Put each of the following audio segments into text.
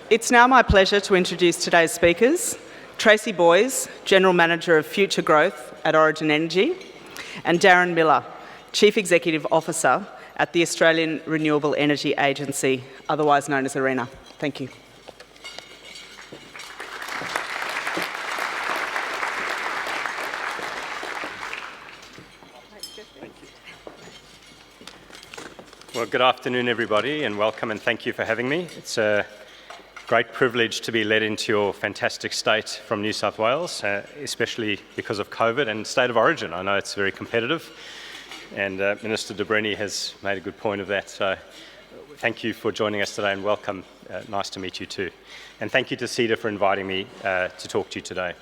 It's now my pleasure to introduce today's speakers, Tracey Boyes, General Manager of Future Growth at Origin Energy, and Darren Miller, Chief Executive Officer at the Australian Renewable Energy Agency, otherwise known as ARENA. Thank you. Well, good afternoon, everybody, and welcome, and thank you for having me. It's a great privilege to be led into your fantastic state from New South Wales, especially because of COVID and State of Origin. I know it's very competitive, and Minister Brenni has made a good point of that. So thank you for joining us today, and welcome. Nice to meet you too. And thank you to CEDA for inviting me to talk to you today.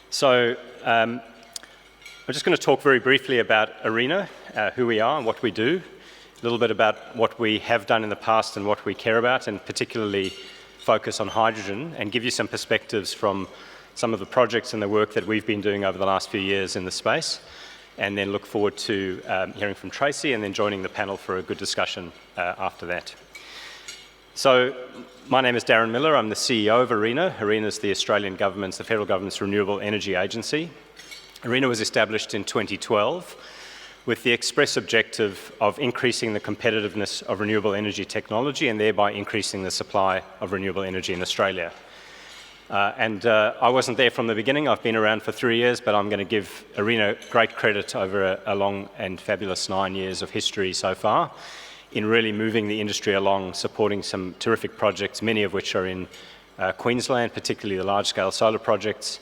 So I'm just going to talk very briefly about ARENA, who we are and what we do. A little bit about what we have done in the past and what we care about, and particularly focus on hydrogen, and give you some perspectives from some of the projects and the work that we've been doing over the last few years in the space, and then look forward to hearing from Tracey and then joining the panel for a good discussion after that. So my name is Darren Miller. I'm the CEO of ARENA. ARENA is the Australian Government's, the Federal Government's Renewable Energy Agency. ARENA was established in 2012 with the express objective of increasing the competitiveness of renewable energy technology and thereby increasing the supply of renewable energy in Australia. I wasn't there from the beginning. I've been around for 3 years, but I'm going to give ARENA great credit over a long and fabulous 9 years of history so far in really moving the industry along, supporting some terrific projects, many of which are in Queensland, particularly the large-scale solar projects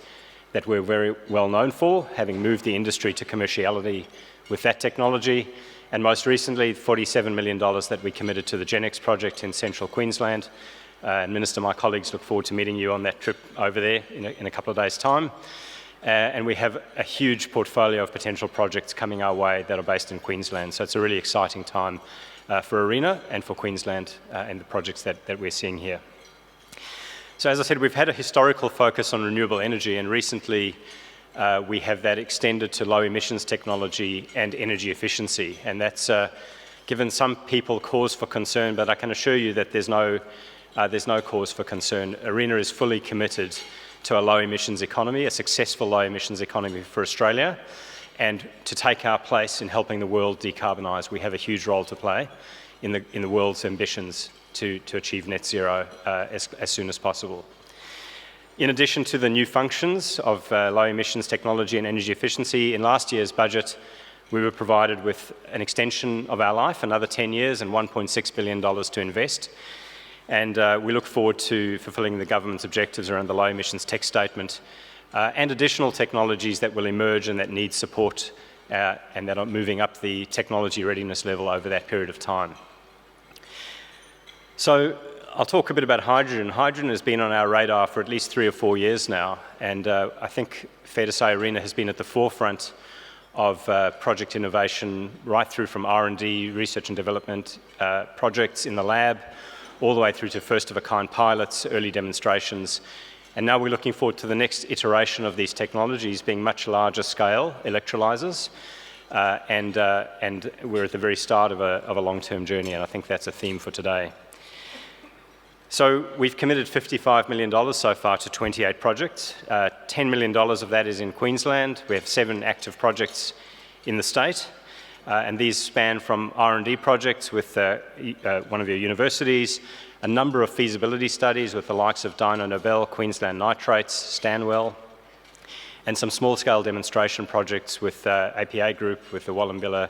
that we're very well known for, having moved the industry to commerciality with that technology, and most recently $47 million that we committed to the GenX project in central Queensland. And Minister, my colleagues look forward to meeting you on that trip over there in a couple of days' time. And we have a huge portfolio of potential projects coming our way that are based in Queensland. So it's a really exciting time for ARENA and for Queensland and the projects that we're seeing here. So as I said, we've had a historical focus on renewable energy, and recently we have that extended to low emissions technology and energy efficiency, and that's given some people cause for concern, but I can assure you that there's no cause for concern. ARENA is fully committed to a low emissions economy, a successful low emissions economy for Australia, and to take our place in helping the world decarbonise. We have a huge role to play in the world's ambitions to achieve net zero as soon as possible. In addition to the new functions of low emissions technology and energy efficiency, in last year's budget we were provided with an extension of our life, another 10 years and $1.6 billion to invest. And we look forward to fulfilling the government's objectives around the low emissions tech statement and additional technologies that will emerge and that need support and that are moving up the technology readiness level over that period of time. So I'll talk a bit about hydrogen. Hydrogen has been on our radar for at least 3 or 4 years now, and I think fair to say ARENA has been at the forefront of project innovation right through from R&D, research and development projects in the lab, all the way through to first-of-a-kind pilots, early demonstrations, and now we're looking forward to the next iteration of these technologies being much larger scale electrolyzers, and we're at the very start of a long-term journey, and I think that's a theme for today. So we've committed $55 million so far to 28 projects. $10 million of that is in Queensland. We have 7 active projects in the state, and these span from R&D projects with one of your universities, a number of feasibility studies with the likes of Dyno Nobel, Queensland Nitrates, Stanwell, and some small-scale demonstration projects with APA Group, with the Wallumbilla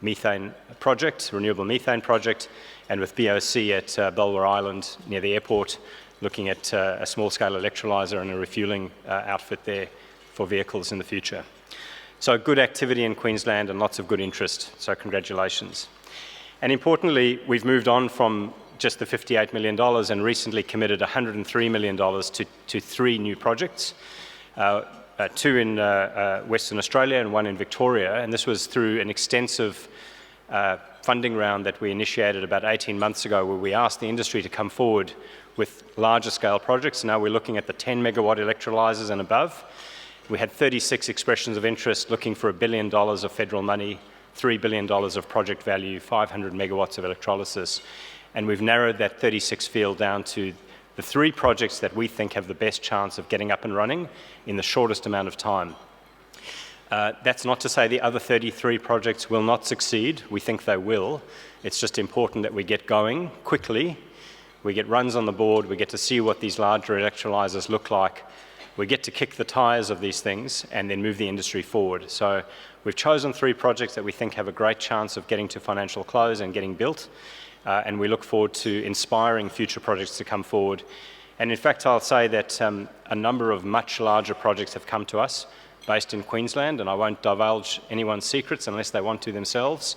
methane project, renewable methane project, and with BOC at Belvoir Island near the airport, looking at a small-scale electrolyser and a refuelling outfit there for vehicles in the future. So good activity in Queensland and lots of good interest, so congratulations. And importantly, we've moved on from just the $58 million and recently committed $103 million to 3 new projects, 2 in Western Australia and 1 in Victoria, and this was through an extensive funding round that we initiated about 18 months ago, where we asked the industry to come forward with larger scale projects. Now we're looking at the 10 megawatt electrolysers and above. We had 36 expressions of interest looking for $1 billion of federal money, $3 billion of project value, 500 megawatts of electrolysis. and we've narrowed that 36 field down to the 3 projects that we think have the best chance of getting up and running in the shortest amount of time. That's not to say the other 33 projects will not succeed. We think they will. It's just important that we get going quickly. We get runs on the board. We get to see what these larger electrolyzers look like. We get to kick the tires of these things and then move the industry forward. So we've chosen 3 projects that we think have a great chance of getting to financial close and getting built. And we look forward to inspiring future projects to come forward. And in fact, I'll say that a number of much larger projects have come to us based in Queensland, and I won't divulge anyone's secrets unless they want to themselves.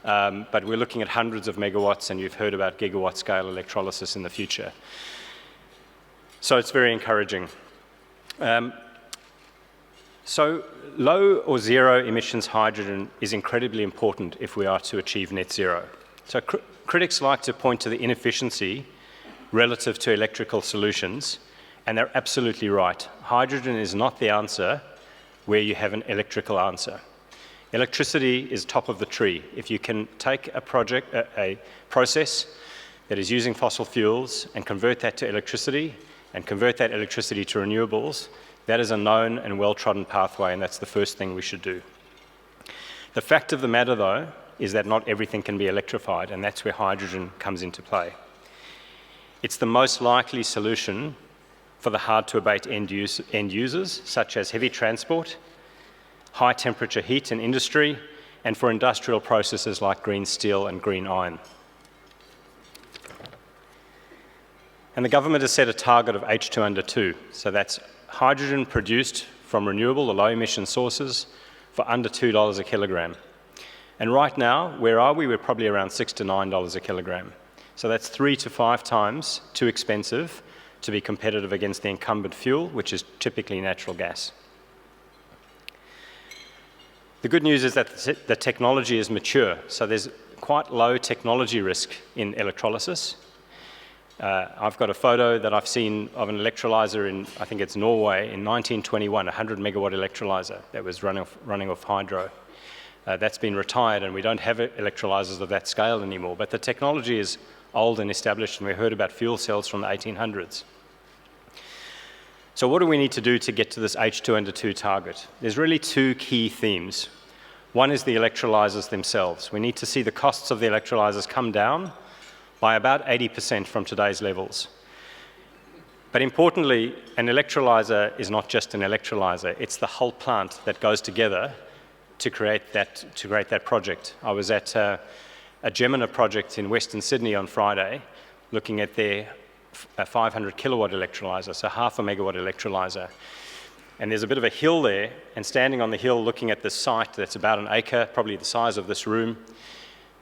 But we're looking at hundreds of megawatts, and you've heard about gigawatt scale electrolysis in the future. So it's very encouraging. So low or zero emissions hydrogen is incredibly important if we are to achieve net zero. So critics like to point to the inefficiency relative to electrical solutions, and they're absolutely right. Hydrogen is not the answer where you have an electrical answer. Electricity is top of the tree. If you can take a process that is using fossil fuels and convert that to electricity and convert that electricity to renewables, that is a known and well-trodden pathway, and that's the first thing we should do. The fact of the matter, though, is that not everything can be electrified, and that's where hydrogen comes into play. It's the most likely solution for the hard-to-abate end users, such as heavy transport, high-temperature heat in industry, and for industrial processes like green steel and green iron. And the government has set a target of H2 under 2, so that's hydrogen produced from renewable or low-emission sources for under $2 a kilogram. And right now, where are we? We're probably around $6 to $9 a kilogram. So that's 3 to 5 times too expensive to be competitive against the incumbent fuel, which is typically natural gas. The good news is that the technology is mature, so there's quite low technology risk in electrolysis. I've got a photo that I've seen of an electrolyzer in, I think it's Norway, in 1921, a 100 megawatt electrolyzer that was running off hydro. That's been retired, and we don't have electrolyzers of that scale anymore, but the technology is old and established, and we heard about fuel cells from the 1800s. So what do we need to do to get to this H2 under 2 target? There's really 2 key themes. One is the electrolyzers themselves. We need to see the costs of the electrolyzers come down by about 80% from today's levels. But importantly, an electrolyzer is not just an electrolyzer, it's the whole plant that goes together to create that project. I was at a Gemina project in Western Sydney on Friday, looking at their 500 kilowatt electrolyzer, so half a megawatt electrolyzer. And there's a bit of a hill there, and standing on the hill looking at this site that's about an acre, probably the size of this room,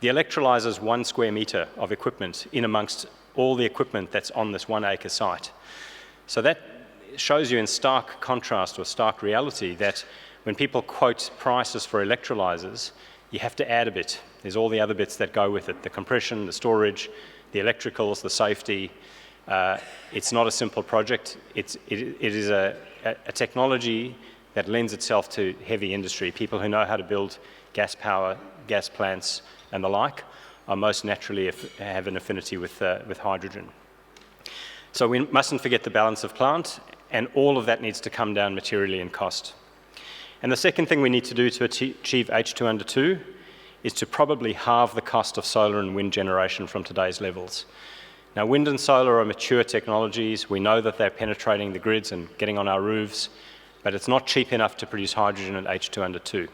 the electrolyzer is 1 square metre of equipment in amongst all the equipment that's on this 1 acre site. So that shows you in stark contrast or stark reality that when people quote prices for electrolyzers, you have to add a bit. There's all the other bits that go with it, the compression, the storage, the electricals, the safety. It's not a simple project. It is a technology that lends itself to heavy industry. People who know how to build gas power, gas plants, and the like are most naturally have an affinity with hydrogen. So we mustn't forget the balance of plant, and all of that needs to come down materially in cost. And the second thing we need to do to achieve H2 under 2 is to probably halve the cost of solar and wind generation from today's levels. Now, wind and solar are mature technologies. We know that they're penetrating the grids and getting on our roofs, but it's not cheap enough to produce hydrogen at H2 under 2.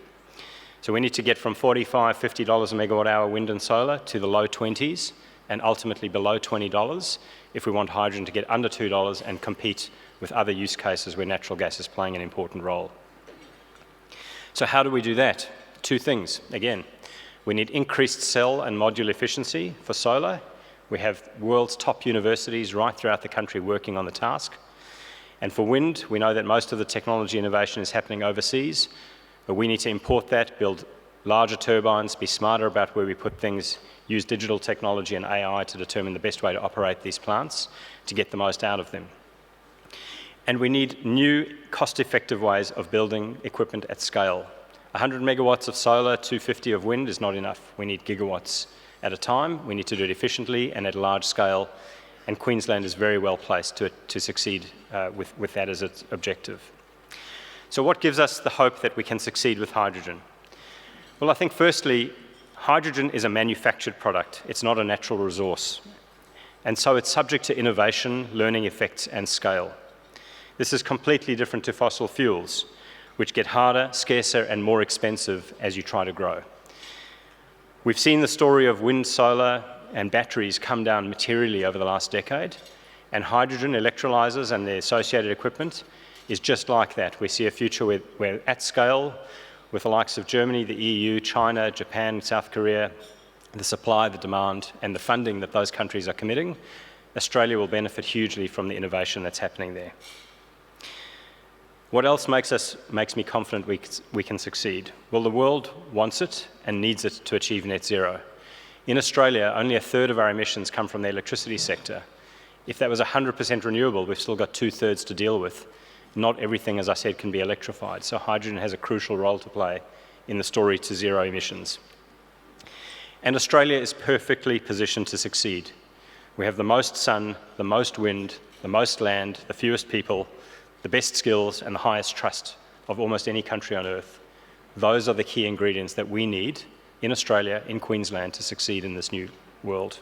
So we need to get from $45, $50 a megawatt hour wind and solar to the low 20s and ultimately below $20 if we want hydrogen to get under $2 and compete with other use cases where natural gas is playing an important role. So how do we do that? 2 things. Again, we need increased cell and module efficiency for solar. We have world's top universities right throughout the country working on the task. And for wind, we know that most of the technology innovation is happening overseas, but we need to import that, build larger turbines, be smarter about where we put things, use digital technology and AI to determine the best way to operate these plants to get the most out of them. And we need new, cost-effective ways of building equipment at scale. 100 megawatts of solar, 250 of wind is not enough. We need gigawatts at a time. We need to do it efficiently and at a large scale, and Queensland is very well placed to succeed with that as its objective. So what gives us the hope that we can succeed with hydrogen? Well, I think firstly, hydrogen is a manufactured product. It's not a natural resource. And so it's subject to innovation, learning effects, and scale. This is completely different to fossil fuels, which get harder, scarcer, and more expensive as you try to grow. We've seen the story of wind, solar, and batteries come down materially over the last decade, and hydrogen electrolyzers and the associated equipment is just like that. We see a future where at scale, with the likes of Germany, the EU, China, Japan, South Korea, the supply, the demand, and the funding that those countries are committing, Australia will benefit hugely from the innovation that's happening there. What else makes me confident we can succeed? Well, the world wants it and needs it to achieve net zero. In Australia, only a third of our emissions come from the electricity sector. If that was 100% renewable, we've still got 2/3 to deal with. Not everything, as I said, can be electrified, so hydrogen has a crucial role to play in the story to zero emissions. And Australia is perfectly positioned to succeed. We have the most sun, the most wind, the most land, the fewest people, the best skills, and the highest trust of almost any country on earth. Those are the key ingredients that we need in Australia, in Queensland, to succeed in this new world.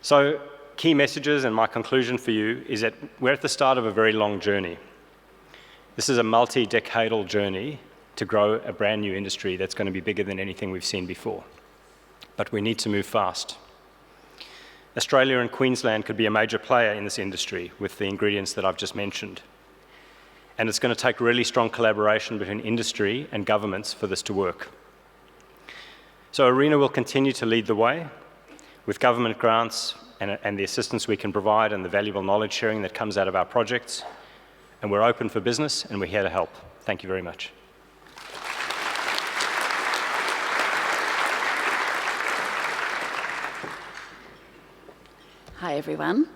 So, key messages and my conclusion for you is that we're at the start of a very long journey. This is a multi-decadal journey to grow a brand new industry that's going to be bigger than anything we've seen before. But we need to move fast. Australia and Queensland could be a major player in this industry with the ingredients that I've just mentioned. And it's going to take really strong collaboration between industry and governments for this to work. So ARENA will continue to lead the way with government grants and the assistance we can provide and the valuable knowledge sharing that comes out of our projects. And we're open for business and we're here to help. Thank you very much. Hi everyone.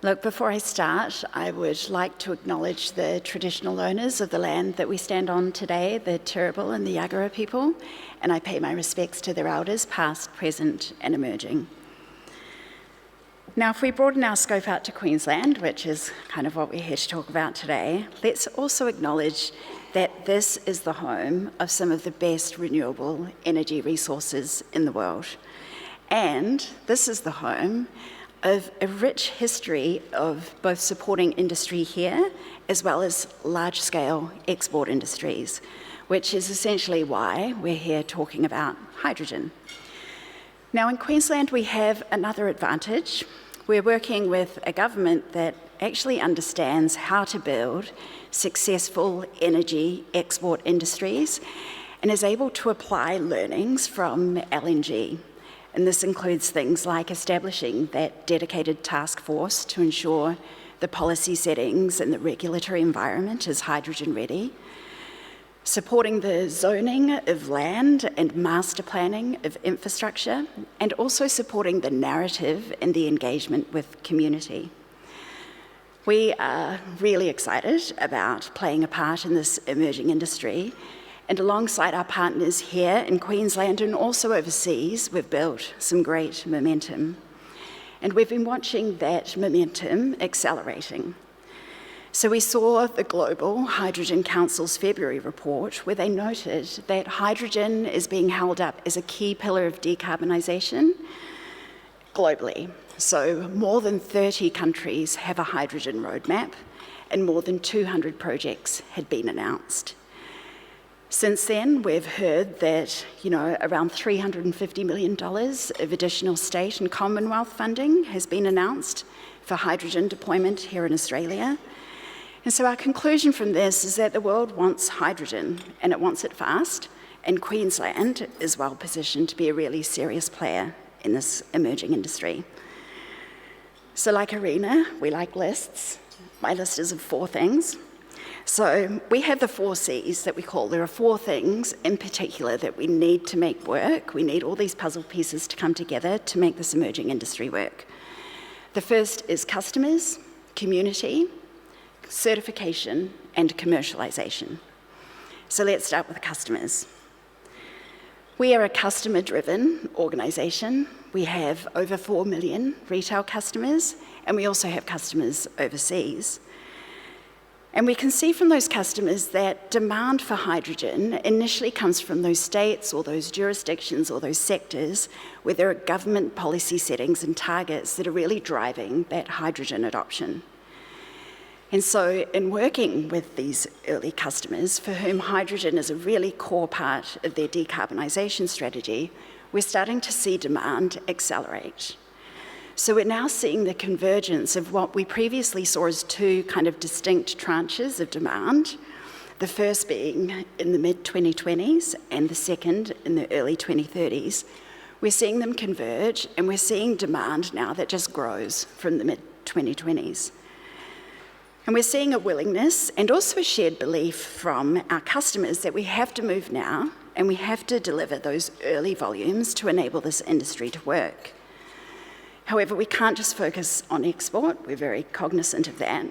Look, before I start, I would like to acknowledge the traditional owners of the land that we stand on today, the Turrbal and the Yagara people, and I pay my respects to their elders, past, present and emerging. Now, if we broaden our scope out to Queensland, which is kind of what we're here to talk about today, let's also acknowledge that this is the home of some of the best renewable energy resources in the world. And this is the home of a rich history of both supporting industry here as well as large-scale export industries, which is essentially why we're here talking about hydrogen. Now, in Queensland, we have another advantage. We're working with a government that actually understands how to build successful energy export industries and is able to apply learnings from LNG. And this includes things like establishing that dedicated task force to ensure the policy settings and the regulatory environment is hydrogen ready, supporting the zoning of land and master planning of infrastructure, and also supporting the narrative and the engagement with community. We are really excited about playing a part in this emerging industry. And alongside our partners here in Queensland and also overseas, we've built some great momentum. And we've been watching that momentum accelerating. So we saw the Global Hydrogen Council's February report where they noted that hydrogen is being held up as a key pillar of decarbonisation globally. So more than 30 countries have a hydrogen roadmap and more than 200 projects had been announced. Since then, we've heard that, around $350 million of additional state and Commonwealth funding has been announced for hydrogen deployment here in Australia. And so our conclusion from this is that the world wants hydrogen, and it wants it fast, and Queensland is well positioned to be a really serious player in this emerging industry. So like ARENA, we like lists. My list is of 4 things. So we have the 4 C's that we call. There are 4 things in particular that we need to make work. We need all these puzzle pieces to come together to make this emerging industry work. The first is customers, community, certification, and commercialisation. So let's start with customers. We are a customer-driven organisation. We have over 4 million retail customers, and we also have customers overseas. And we can see from those customers that demand for hydrogen initially comes from those states or those jurisdictions or those sectors where there are government policy settings and targets that are really driving that hydrogen adoption. And so in working with these early customers for whom hydrogen is a really core part of their decarbonisation strategy, we're starting to see demand accelerate. So we're now seeing the convergence of what we previously saw as two kind of distinct tranches of demand, the first being in the mid-2020s and the second in the early 2030s. We're seeing them converge, and we're seeing demand now that just grows from the mid-2020s. And we're seeing a willingness and also a shared belief from our customers that we have to move now and we have to deliver those early volumes to enable this industry to work. However, we can't just focus on export. We're very cognizant of that.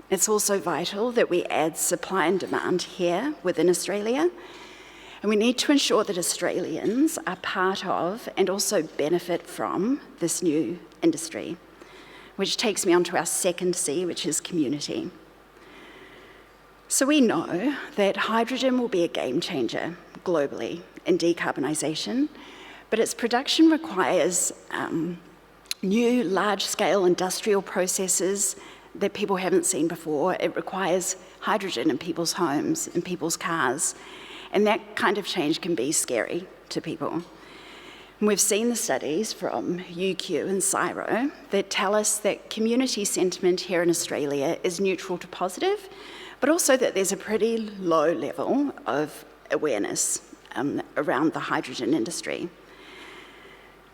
It's also vital that we add supply and demand here within Australia. And we need to ensure that Australians are part of and also benefit from this new industry. Which takes me on to our second C, which is community. So we know that hydrogen will be a game changer globally in decarbonisation, but its production requires new large-scale industrial processes that people haven't seen before. It requires hydrogen in people's homes, in people's cars, and that kind of change can be scary to people. And we've seen the studies from UQ and CSIRO that tell us that community sentiment here in Australia is neutral to positive, but also that there's a pretty low level of awareness around the hydrogen industry.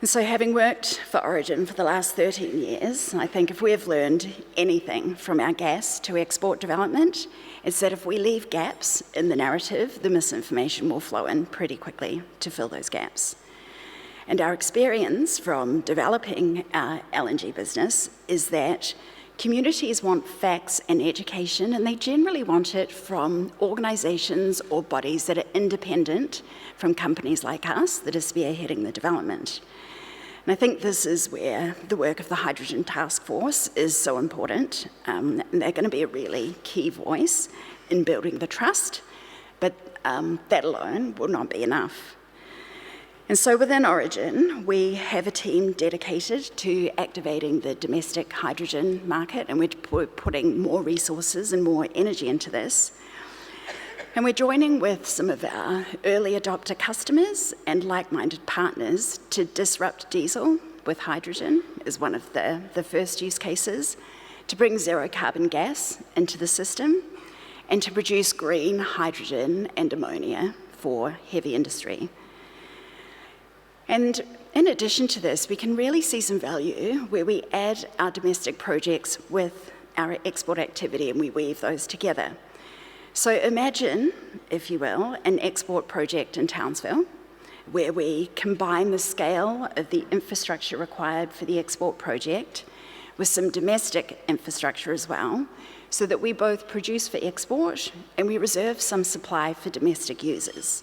And so having worked for Origin for the last 13 years, I think if we have learned anything from our gas to export development, it's that if we leave gaps in the narrative, the misinformation will flow in pretty quickly to fill those gaps. And our experience from developing our LNG business is that communities want facts and education, and they generally want it from organisations or bodies that are independent from companies like us that are spearheading the development. And I think this is where the work of the Hydrogen Task Force is so important, and they're going to be a really key voice in building the trust, but that alone will not be enough. And so within Origin, we have a team dedicated to activating the domestic hydrogen market, and we're putting more resources and more energy into this. And we're joining with some of our early adopter customers and like-minded partners to disrupt diesel with hydrogen is one of the first use cases, to bring zero carbon gas into the system, and to produce green hydrogen and ammonia for heavy industry. And in addition to this, we can really see some value where we add our domestic projects with our export activity and we weave those together. So imagine, if you will, an export project in Townsville where we combine the scale of the infrastructure required for the export project with some domestic infrastructure as well, so that we both produce for export and we reserve some supply for domestic users.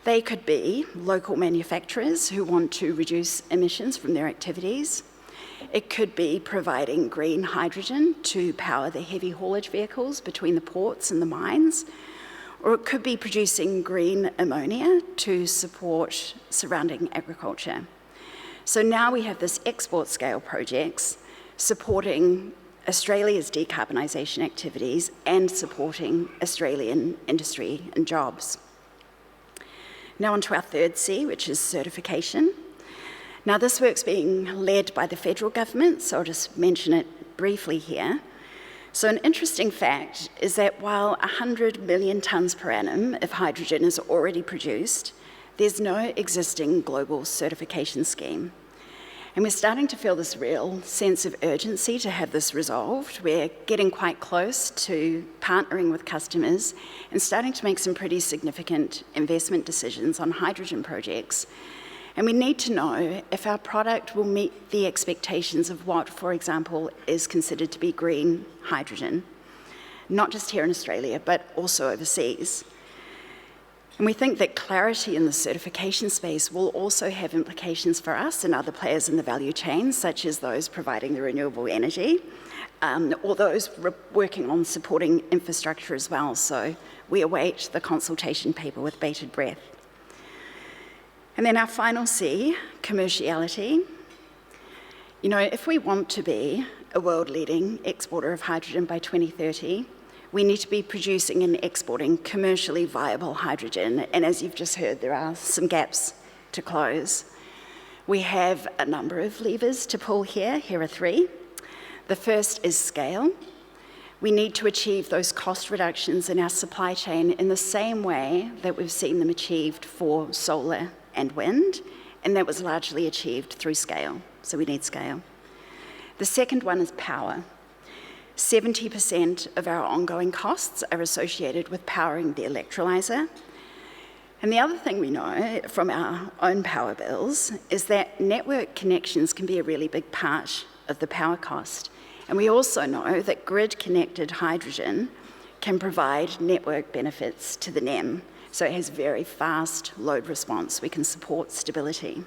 They could be local manufacturers who want to reduce emissions from their activities. It could be providing green hydrogen to power the heavy haulage vehicles between the ports and the mines. Or it could be producing green ammonia to support surrounding agriculture. So now we have this export scale projects supporting Australia's decarbonisation activities and supporting Australian industry and jobs. Now on to our third C, which is certification. Now this work's being led by the federal government, so I'll just mention it briefly here. So an interesting fact is that while 100 million tonnes per annum of hydrogen is already produced, there's no existing global certification scheme. And we're starting to feel this real sense of urgency to have this resolved. We're getting quite close to partnering with customers and starting to make some pretty significant investment decisions on hydrogen projects. And we need to know if our product will meet the expectations of what, for example, is considered to be green hydrogen, not just here in Australia, but also overseas. And we think that clarity in the certification space will also have implications for us and other players in the value chain, such as those providing the renewable energy, or those working on supporting infrastructure as well. So we await the consultation paper with bated breath. And then our final C, commerciality. You know, if we want to be a world-leading exporter of hydrogen by 2030, we need to be producing and exporting commercially viable hydrogen. And as you've just heard, there are some gaps to close. We have a number of levers to pull here. Here are three. The first is scale. We need to achieve those cost reductions in our supply chain in the same way that we've seen them achieved for solar and wind, and that was largely achieved through scale. So we need scale. The second one is power. 70% of our ongoing costs are associated with powering the electrolyser. And the other thing we know from our own power bills is that network connections can be a really big part of the power cost. And we also know that grid-connected hydrogen can provide network benefits to the NEM. So it has very fast load response. We can support stability.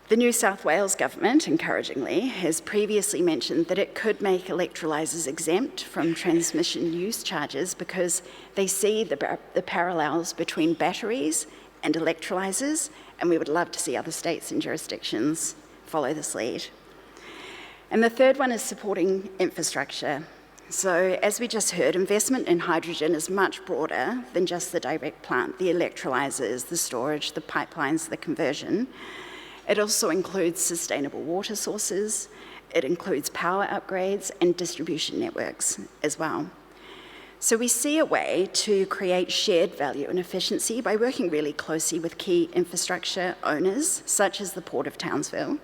The New South Wales government, encouragingly, has previously mentioned that it could make electrolysers exempt from transmission use charges because they see the parallels between batteries and electrolysers, and we would love to see other states and jurisdictions follow this lead. And the third one is supporting infrastructure. So as we just heard, investment in hydrogen is much broader than just the direct plant, the electrolysers, the storage, the pipelines, the conversion. It also includes sustainable water sources, it includes power upgrades and distribution networks as well. So we see a way to create shared value and efficiency by working really closely with key infrastructure owners, such as the Port of Townsville,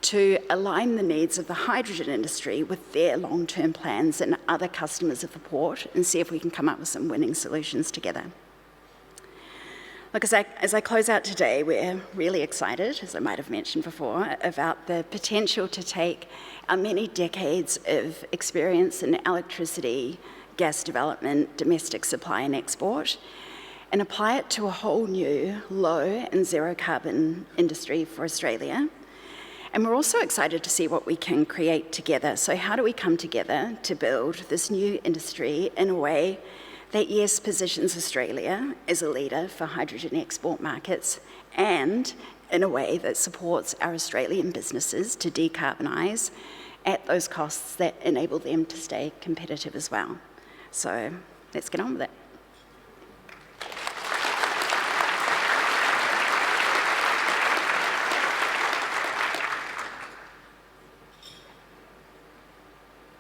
to align the needs of the hydrogen industry with their long-term plans and other customers of the port and see if we can come up with some winning solutions together. Look, as I close out today, we're really excited, as I might have mentioned before, about the potential to take our many decades of experience in electricity, gas development, domestic supply and export, and apply it to a whole new low and zero carbon industry for Australia. And we're also excited to see what we can create together. So how do we come together to build this new industry in a way that, yes, positions Australia as a leader for hydrogen export markets and in a way that supports our Australian businesses to decarbonise at those costs that enable them to stay competitive as well. So let's get on with it.